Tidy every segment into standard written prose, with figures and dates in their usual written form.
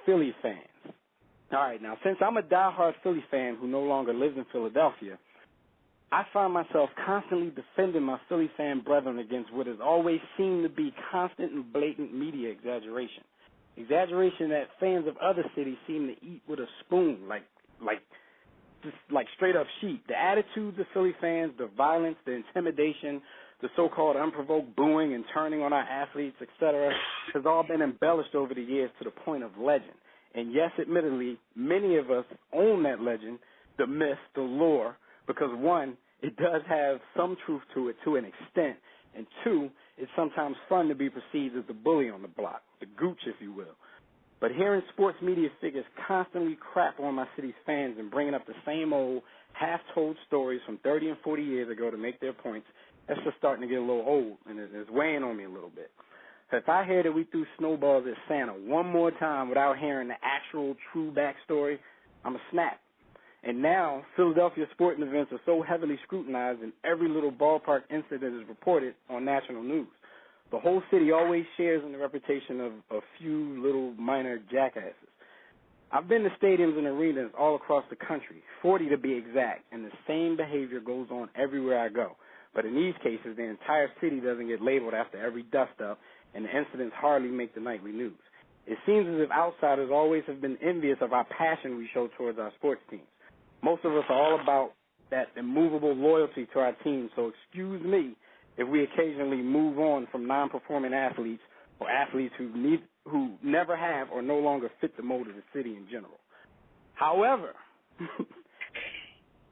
Philly fans. All right, now, since I'm a diehard Philly fan who no longer lives in Philadelphia, I find myself constantly defending my Philly fan brethren against what has always seemed to be constant and blatant media exaggeration. Exaggeration that fans of other cities seem to eat with a spoon, like straight up sheep. The attitudes of Philly fans, the violence, the intimidation, the so-called unprovoked booing and turning on our athletes, etc., has all been embellished over the years to the point of legend. And yes, admittedly, many of us own that legend, the myth, the lore, because one, it does have some truth to it to an extent, and two, it's sometimes fun to be perceived as the bully on the block, the gooch, if you will. But hearing sports media figures constantly crap on my city's fans and bringing up the same old half-told stories from 30 and 40 years ago to make their points, that's just starting to get a little old, and it's weighing on me a little bit. If I hear that we threw snowballs at Santa one more time without hearing the actual true backstory, I'm a snap. And now Philadelphia sporting events are so heavily scrutinized and every little ballpark incident is reported on national news. The whole city always shares in the reputation of a few little minor jackasses. I've been to stadiums and arenas all across the country, 40 to be exact, and the same behavior goes on everywhere I go. But in these cases, the entire city doesn't get labeled after every dust-up, and the incidents hardly make the nightly news. It seems as if outsiders always have been envious of our passion we show towards our sports teams. Most of us are all about that immovable loyalty to our team, so excuse me if we occasionally move on from non-performing athletes or athletes who never have or no longer fit the mold of the city in general. However,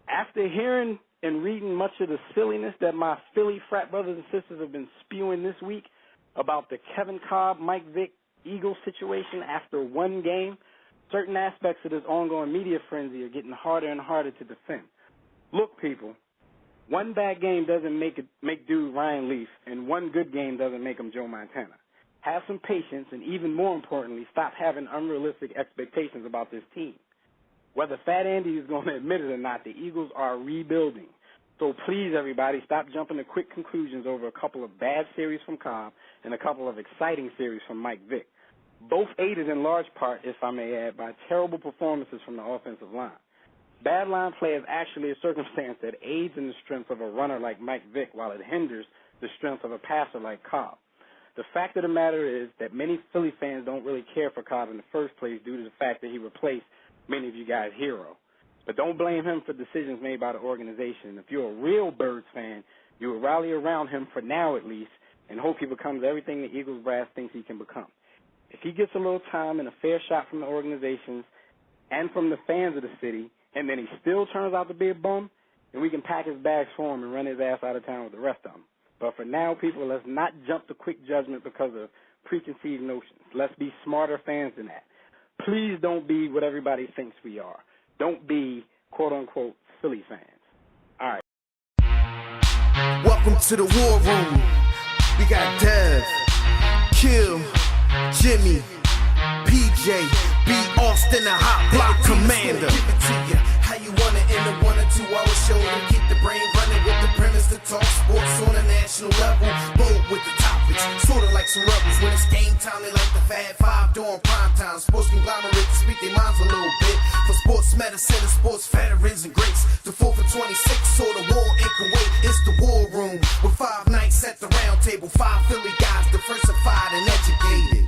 after hearing and reading much of the silliness that my Philly frat brothers and sisters have been spewing this week about the Kevin Cobb, Mike Vick, Eagles situation after one game, certain aspects of this ongoing media frenzy are getting harder and harder to defend. Look, people, one bad game doesn't make dude Ryan Leaf, and one good game doesn't make him Joe Montana. Have some patience, and even more importantly, stop having unrealistic expectations about this team. Whether Fat Andy is going to admit it or not, the Eagles are rebuilding. So please, everybody, stop jumping to quick conclusions over a couple of bad series from Cobb and a couple of exciting series from Mike Vick. Both aided in large part, if I may add, by terrible performances from the offensive line. Bad line play is actually a circumstance that aids in the strength of a runner like Mike Vick while it hinders the strength of a passer like Cobb. The fact of the matter is that many Philly fans don't really care for Cobb in the first place due to the fact that he replaced many of you guys' hero. But don't blame him for decisions made by the organization. If you're a real Birds fan, you will rally around him for now at least and hope he becomes everything the Eagles brass thinks he can become. If he gets a little time and a fair shot from the organizations and from the fans of the city, and then he still turns out to be a bum, then we can pack his bags for him and run his ass out of town with the rest of them. But for now, people, let's not jump to quick judgment because of preconceived notions. Let's be smarter fans than that. Please don't be what everybody thinks we are. Don't be, quote-unquote, Philly fans. All right. Welcome to the war room. We got Dev, Kill, Jimmy, PJ, B. Austin, the hot block commander. Give it to you how you want it in a 1 or 2 hour show to keep the brain running with the premise to talk sports on a national level. Bold with the topics, sort of like some rebels. When it's game time, they like the Fat Five during prime time. Sports conglomerates speak their minds a little bit. For sports medicine and sports veterans and greats. The 4 for 26, so the war in Kuwait. It's the war room with 5 nights at the round table. 5 Philly guys diversified and educated.